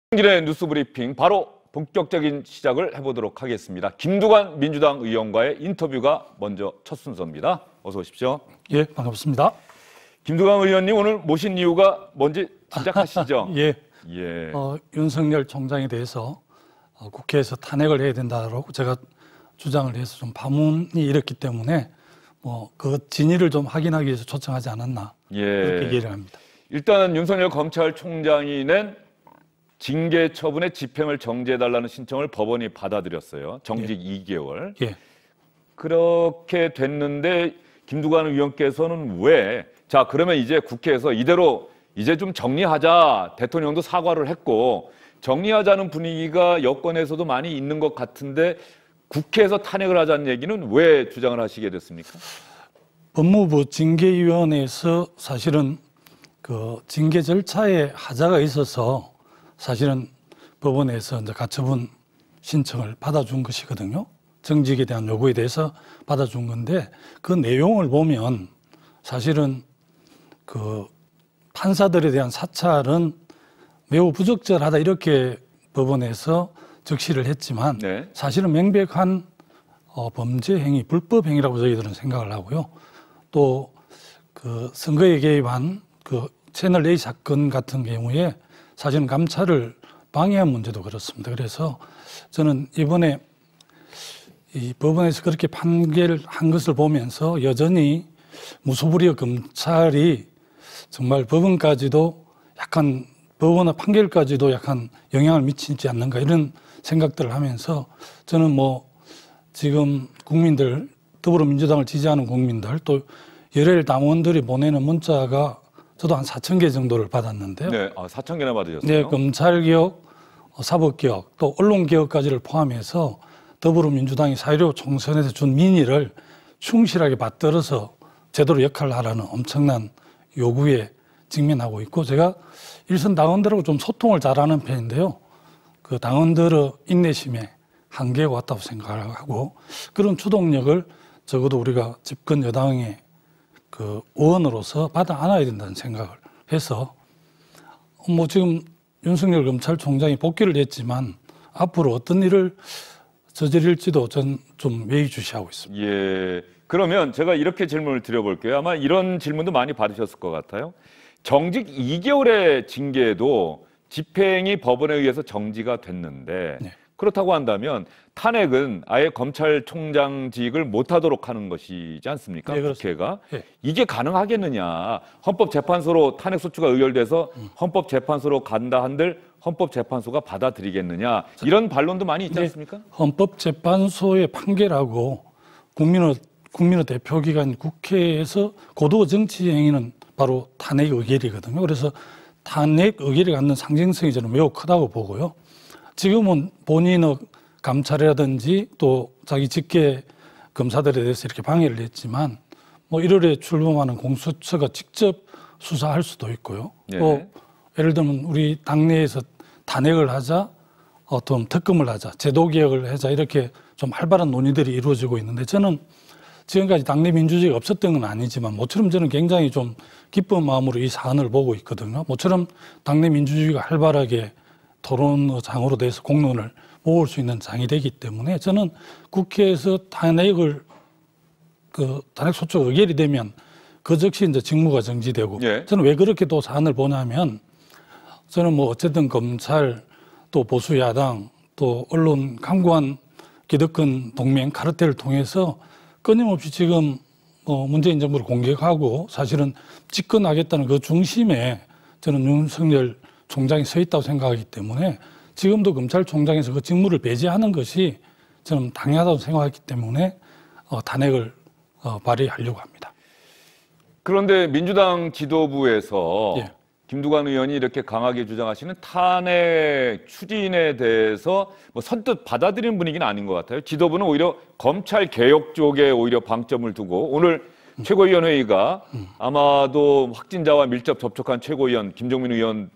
김동길의 뉴스브리핑 바로 본격적인 시작을 해보도록 하겠습니다. 김두관 민주당 의원과의 인터뷰가 먼저 첫 순서입니다. 어서 오십시오. 예, 반갑습니다. 김두관 의원님 오늘 모신 이유가 뭔지 짐작하시죠? 예. 예. 윤석열 총장에 대해서 국회에서 탄핵을 해야 된다고 제가 주장을 해서 좀 파문이 일었기 때문에 그 진위를 좀 확인하기 위해서 초청하지 않았나 그렇게 얘기를 합니다. 일단 윤석열 검찰총장이 낸 징계 처분의 집행을 정지해달라는 신청을 법원이 받아들였어요. 정직 2개월. 예. 그렇게 됐는데 김두관 의원께서는 왜? 자, 그러면 이제 국회에서 이대로 이제 좀 정리하자. 대통령도 사과를 했고 정리하자는 분위기가 여권에서도 많이 있는 것 같은데 국회에서 탄핵을 하자는 얘기는 왜 주장을 하시게 됐습니까? 법무부 징계위원회에서 사실은 그 징계 절차에 하자가 있어서 사실은 법원에서 이제 가처분 신청을 받아준 것이거든요. 정직에 대한 요구에 대해서 받아준 건데 그 내용을 보면 사실은 그 판사들에 대한 사찰은 매우 부적절하다 이렇게 법원에서 적시를 했지만 네. 사실은 명백한 범죄 행위, 불법 행위라고 저희들은 생각을 하고요. 또 그 선거에 개입한 그 채널 A 사건 같은 경우에 사실은 감찰을 방해한 문제도 그렇습니다. 그래서 저는 이번에 이 법원에서 그렇게 판결을 한 것을 보면서 여전히 무소불위의 검찰이 정말 법원까지도 약간 법원의 판결까지도 약간 영향을 미치지 않는가 이런 생각들을 하면서 저는 지금 국민들 더불어민주당을 지지하는 국민들 또 열혈 당원들이 보내는 문자가 저도 한 4,000개 정도를 받았는데요. 네, 4,000개나 받으셨어요? 네, 검찰개혁, 사법개혁, 또 언론개혁까지를 포함해서 더불어민주당이 4.15 총선에서 준 민의를 충실하게 받들어서 제대로 역할을 하라는 엄청난 요구에 직면하고 있고 제가 일선 당원들하고 좀 소통을 잘하는 편인데요. 그 당원들의 인내심에 한계가 왔다고 생각하고 그런 추동력을 적어도 우리가 집권 여당의 그 의원으로서 받아 안아야 된다는 생각을 해서 지금 윤석열 검찰총장이 복귀를 했지만 앞으로 어떤 일을 저지를지도 전 좀 예의주시하고 있습니다. 예. 그러면 제가 이렇게 질문을 드려볼게요. 아마 이런 질문도 많이 받으셨을 것 같아요. 정직 2개월의 징계도 집행이 법원에 의해서 정지가 됐는데 네. 그렇다고 한다면 탄핵은 아예 검찰총장직을 못하도록 하는 것이지 않습니까? 네, 국회가. 네. 이게 가능하겠느냐. 헌법재판소로 탄핵소추가 의결돼서 헌법재판소로 간다 한들 헌법재판소가 받아들이겠느냐. 이런 반론도 많이 있지 않습니까? 헌법재판소의 판결하고 국민의 대표기관 국회에서 고도의 정치 행위는 바로 탄핵 의결이거든요. 그래서 탄핵 의결이 갖는 상징성이 저는 매우 크다고 보고요. 지금은 본인의 감찰이라든지 또 자기 직계 검사들에 대해서 이렇게 방해를 했지만 1월에 출범하는 공수처가 직접 수사할 수도 있고요. 네. 또 예를 들면 우리 당내에서 탄핵을 하자, 어떤 특검을 하자, 제도개혁을 하자 이렇게 좀 활발한 논의들이 이루어지고 있는데 저는 지금까지 당내 민주주의가 없었던 건 아니지만 모처럼 저는 굉장히 좀 기쁜 마음으로 이 사안을 보고 있거든요. 모처럼 당내 민주주의가 활발하게 토론장으로 돼서 공론을 모을 수 있는 장이 되기 때문에 저는 국회에서 탄핵소추가 의결이 되면 그 즉시 이제 직무가 정지되고 예. 저는 왜 그렇게 또 사안을 보냐면 저는 어쨌든 검찰 또 보수 야당 또 언론 강구한 기득권 동맹 카르텔을 통해서 끊임없이 지금 문재인 정부를 공격하고 사실은 집권하겠다는 그 중심에 저는 윤석열 총장이 서 있다고 생각하기 때문에 지금도 검찰총장에서 그 직무를 배제하는 것이 저는 당연하다고 생각하기 때문에 탄핵을 발의하려고 합니다. 그런데 민주당 지도부에서 예. 김두관 의원이 이렇게 강하게 주장하시는 탄핵 추진에 대해서 선뜻 받아들이는 분위기는 아닌 것 같아요. 지도부는 오히려 검찰 개혁 쪽에 오히려 방점을 두고 오늘 최고위원회의가 아마도 확진자와 밀접 접촉한 최고위원 김종민 의원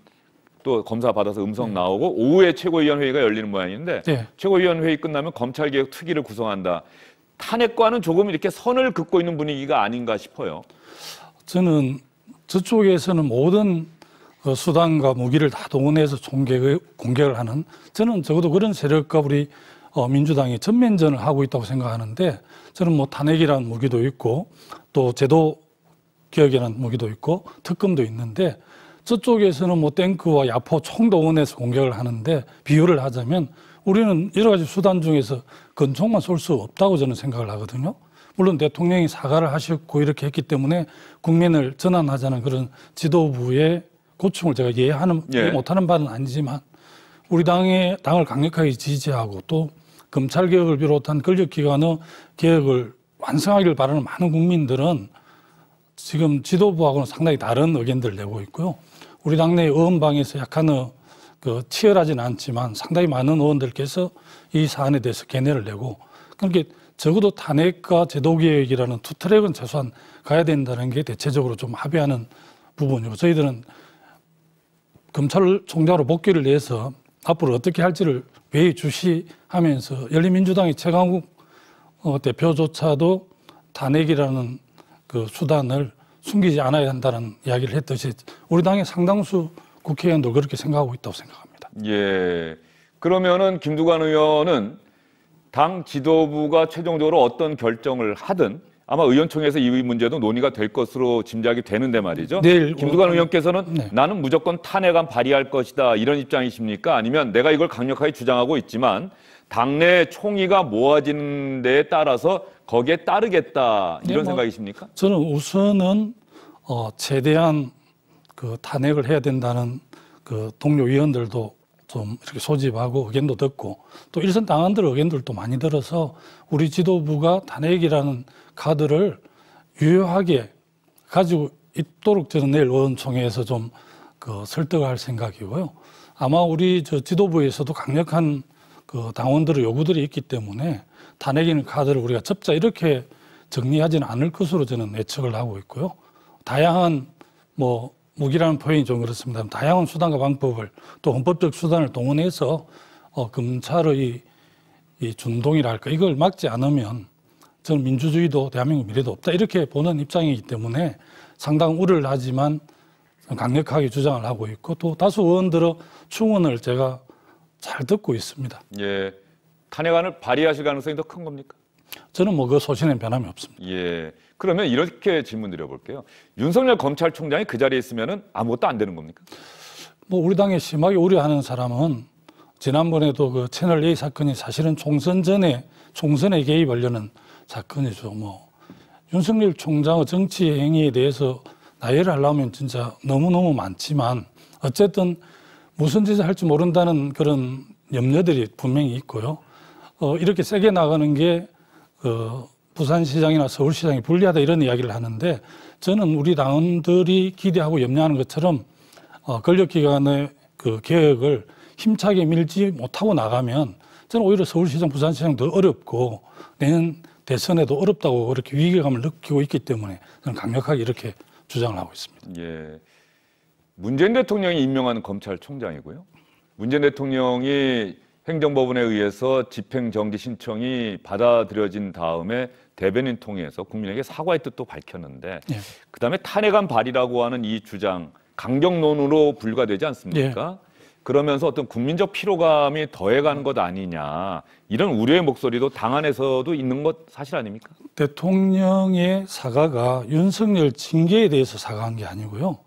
또 검사 받아서 음성 나오고 오후에 최고위원회의가 열리는 모양인데 네. 최고위원회의 끝나면 검찰개혁 특위를 구성한다. 탄핵과는 조금 이렇게 선을 긋고 있는 분위기가 아닌가 싶어요. 저는 저쪽에서는 모든 수단과 무기를 다 동원해서 공격을 하는, 저는 적어도 그런 세력과 우리 민주당이 전면전을 하고 있다고 생각하는데, 저는 뭐 탄핵이라는 무기도 있고 또 제도 개혁이라는 무기도 있고 특검도 있는데, 저쪽에서는 뭐 탱크와 야포 총 동원해서 공격을 하는데, 비유를 하자면 우리는 여러 가지 수단 중에서 권총만 쏠 수 없다고 저는 생각을 하거든요. 물론 대통령이 사과를 하셨고 이렇게 했기 때문에 국민을 전환하자는 그런 지도부의 고충을 제가 이해 못하는 바는 아니지만, 우리 당을 강력하게 지지하고 또 검찰개혁을 비롯한 권력기관의 개혁을 완성하기를 바라는 많은 국민들은 지금 지도부하고는 상당히 다른 의견들을 내고 있고요. 우리 당내 의원방에서 약간은 치열하지는 않지만 상당히 많은 의원들께서 이 사안에 대해서 견해를 내고, 그러니까 적어도 탄핵과 제도개혁이라는 투 트랙은 최소한 가야 된다는 게 대체적으로 좀 합의하는 부분이고, 저희들은 검찰총장으로 복귀를 위해서 앞으로 어떻게 할지를 예의주시하면서, 열린민주당의 최강욱 대표조차도 탄핵이라는 그 수단을 숨기지 않아야 한다는 이야기를 했듯이 우리 당의 상당수 국회의원도 그렇게 생각하고 있다고 생각합니다. 예. 그러면은 김두관 의원은 당 지도부가 최종적으로 어떤 결정을 하든 아마 의원총회에서 이 문제도 논의가 될 것으로 짐작이 되는데 말이죠. 내일 김두관 의원께서는 네. 나는 무조건 탄핵안 발의할 것이다, 이런 입장이십니까? 아니면 내가 이걸 강력하게 주장하고 있지만 당내 총의가 모아지는 데에 따라서 거기에 따르겠다, 이런 생각이십니까? 저는 우선은 최대한 그 탄핵을 해야 된다는 그 동료 의원들도 좀 이렇게 소집하고 의견도 듣고, 또 일선 당원들 의견들도 많이 들어서 우리 지도부가 탄핵이라는 카드를 유효하게 가지고 있도록 저는 내일 의원총회에서 좀 설득을 할 생각이고요. 아마 우리 지도부에서도 강력한 그 당원들의 요구들이 있기 때문에 탄핵이라는 카드를 우리가 접자 이렇게 정리하지는 않을 것으로 저는 예측을 하고 있고요. 다양한 무기라는 표현이 좀 그렇습니다. 다양한 수단과 방법을, 또 헌법적 수단을 동원해서 검찰의 이 준동이랄까 이걸 막지 않으면 저는 민주주의도 대한민국 미래도 없다, 이렇게 보는 입장이기 때문에 상당 우려를 하지만 강력하게 주장을 하고 있고, 또 다수 의원들의 충언을 제가 잘 듣고 있습니다. 예. 탄핵안을 발의하실 가능성이 더 큰 겁니까? 저는 그 소신에 변함이 없습니다. 예. 그러면 이렇게 질문 드려볼게요. 윤석열 검찰총장이 그 자리에 있으면은 아무것도 안 되는 겁니까? 우리 당에 심하게 우려하는 사람은 지난번에도 그 채널 A 사건이 사실은 총선 전에 총선에 개입하려는 사건이죠. 윤석열 총장의 정치 행위에 대해서 나열을 하려면 진짜 너무너무 많지만, 어쨌든 무슨 짓을 할지 모른다는 그런 염려들이 분명히 있고요. 이렇게 세게 나가는 게 부산시장이나 서울시장이 불리하다, 이런 이야기를 하는데, 저는 우리 당원들이 기대하고 염려하는 것처럼 권력기관의 그 개혁을 힘차게 밀지 못하고 나가면 저는 오히려 서울시장, 부산시장 더 어렵고 내년 대선에도 어렵다고 그렇게 위기감을 느끼고 있기 때문에 저는 강력하게 이렇게 주장을 하고 있습니다. 예. 문재인 대통령이 임명한 검찰총장이고요. 문재인 대통령이 행정법원에 의해서 집행정지 신청이 받아들여진 다음에 대변인 통해서 국민에게 사과의 뜻도 밝혔는데, 예. 그다음에 탄핵안 발의라고 하는 이 주장 강경론으로 불과되지 않습니까? 예. 그러면서 어떤 국민적 피로감이 더해가는 것 아니냐, 이런 우려의 목소리도 당 안에서도 있는 것 사실 아닙니까? 대통령의 사과가 윤석열 징계에 대해서 사과한 게 아니고요.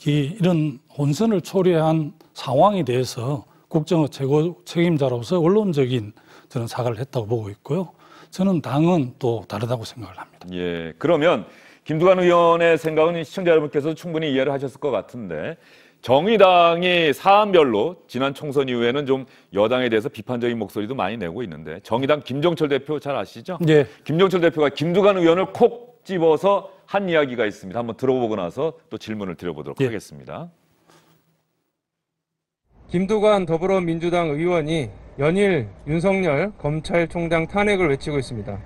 이런 혼선을 초래한 상황에 대해서 국정의 최고 책임자로서 원론적인 저는 사과를 했다고 보고 있고요. 저는 당은 또 다르다고 생각을 합니다. 예, 그러면 김두관 의원의 생각은 시청자 여러분께서 충분히 이해를 하셨을 것 같은데, 정의당이 사안별로 지난 총선 이후에는 좀 여당에 대해서 비판적인 목소리도 많이 내고 있는데, 정의당 김종철 대표 잘 아시죠? 예. 김종철 대표가 김두관 의원을 콕 집어서 한 이야기가 있습니다. 한번 들어보고 나서 또 질문을 드려보도록 하겠습니다. 김두관 더불어민주당 의원이 연일 윤석열 검찰총장 탄핵을 외치고 있습니다.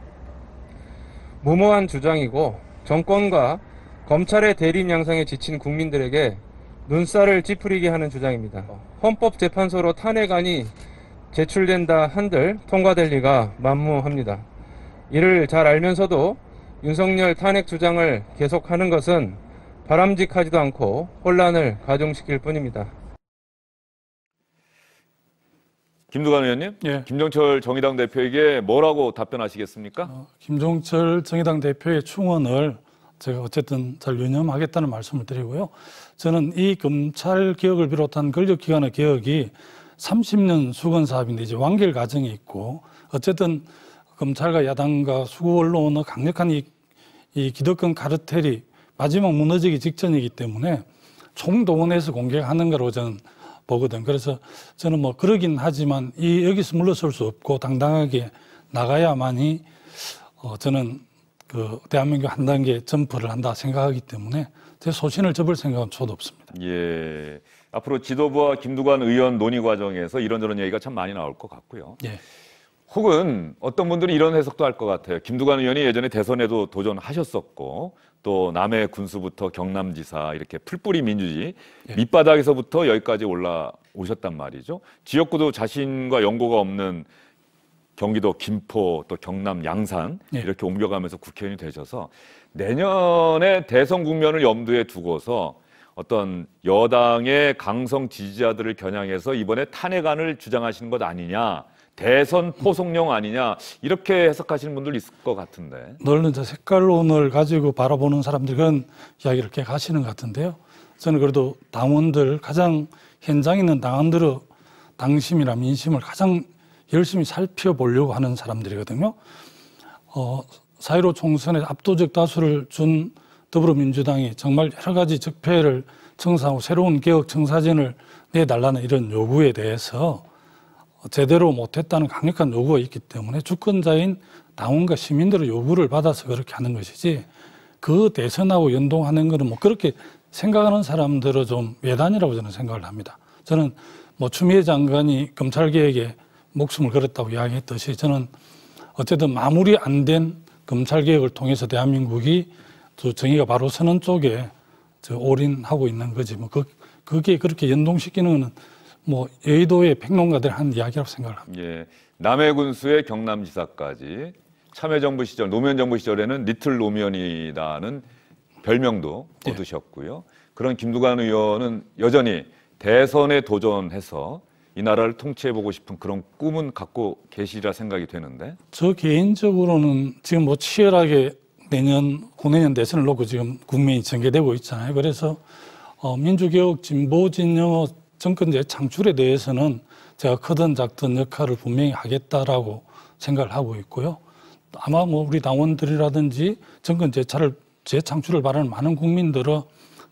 무모한 주장이고 정권과 검찰의 대립 양상에 지친 국민들에게 눈살을 찌푸리게 하는 주장입니다. 헌법재판소로 탄핵안이 제출된다 한들 통과될 리가 만무합니다. 이를 잘 알면서도 윤석열 탄핵 주장을 계속하는 것은 바람직하지도 않고 혼란을 가중시킬 뿐입니다. 김두관 의원님, 예. 김종철 정의당 대표에게 뭐라고 답변하시겠습니까? 김종철 정의당 대표의 충언을 제가 어쨌든 잘 유념하겠다는 말씀을 드리고요. 저는 이 검찰 개혁을 비롯한 권력기관의 개혁이 30년 수건 사업인데 이제 완결 과정이 있고 어쨌든 검찰과 야당과 수구 언론의 강력한 이 기득권 카르텔이 마지막 무너지기 직전이기 때문에 총동원해서 공격하는 거로 저는 보거든. 그래서 저는 뭐 그러긴 하지만 여기서 물러설 수 없고 당당하게 나가야만이 저는 그 대한민국 한 단계 점프를 한다 생각하기 때문에 제 소신을 접을 생각은 저도 없습니다. 예. 앞으로 지도부와 김두관 의원 논의 과정에서 이런저런 얘기가 참 많이 나올 것 같고요. 예. 혹은 어떤 분들이 이런 해석도 할 것 같아요. 김두관 의원이 예전에 대선에도 도전하셨었고 또 남해 군수부터 경남지사 이렇게 풀뿌리 민주주의 밑바닥에서부터 여기까지 올라오셨단 말이죠. 지역구도 자신과 연고가 없는 경기도 김포 또 경남 양산 이렇게 옮겨가면서 국회의원이 되셔서 내년에 대선 국면을 염두에 두고서 어떤 여당의 강성 지지자들을 겨냥해서 이번에 탄핵안을 주장하시는 것 아니냐, 대선 포송용 아니냐 이렇게 해석하시는 분들 있을 것 같은데. 늘 이제 색깔론을 가지고 바라보는 사람들 그런 이야기를 이렇게 하시는 것 같은데요. 저는 그래도 당원들 가장 현장에 있는 당원들의 당심이나 민심을 가장 열심히 살펴보려고 하는 사람들이거든요. 4.15 총선에 압도적 다수를 준 더불어민주당이 정말 여러 가지 적폐를 청산하고 새로운 개혁 청사진을 내달라는 이런 요구에 대해서 제대로 못했다는 강력한 요구가 있기 때문에 주권자인 당원과 시민들의 요구를 받아서 그렇게 하는 것이지 그 대선하고 연동하는 것은 뭐 그렇게 생각하는 사람들은 좀 외단이라고 저는 생각을 합니다. 저는 뭐 추미애 장관이 검찰개혁에 목숨을 걸었다고 이야기했듯이 저는 어쨌든 마무리 안 된 검찰개혁을 통해서 대한민국이 또 정의가 바로 서는 쪽에 올인하고 있는 거지. 뭐 그게 그렇게 연동시키는 거는 뭐 여의도의 평론가들 한 이야기라고 생각을 합니다. 예, 남해 군수의 경남지사까지 참여정부 시절, 노무현정부 시절에는 리틀 노무현이라는 별명도 얻으셨고요. 그런 김두관 의원은 여전히 대선에 도전해서 이 나라를 통치해보고 싶은 그런 꿈은 갖고 계시리라 생각이 되는데. 저 개인적으로는 지금 뭐 치열하게 후내년 대선을 놓고 지금 국면이 전개되고 있잖아요. 그래서 민주개혁 진보 진영의 정권 재창출에 대해서는 제가 크든 작든 역할을 분명히 하겠다라고 생각을 하고 있고요. 아마 뭐 우리 당원들이라든지 정권 재창출을 바라는 많은 국민들의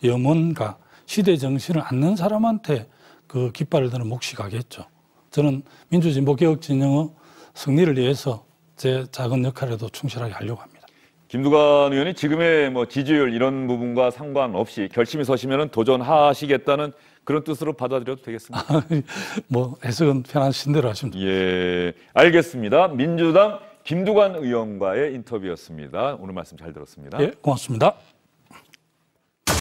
염원과 시대 정신을 안는 사람한테 그 깃발을 드는 몫이 가겠죠. 저는 민주진보개혁 진영의 승리를 위해서 제 작은 역할에도 충실하게 하려고 합니다. 김두관 의원이 지금의 뭐 지지율 이런 부분과 상관없이 결심이 서시면 도전하시겠다는 그런 뜻으로 받아들여도 되겠습니다. 뭐 해석은 편하신 대로 하시면 됩니다. 예, 알겠습니다. 민주당 김두관 의원과의 인터뷰였습니다. 오늘 말씀 잘 들었습니다. 예, 고맙습니다.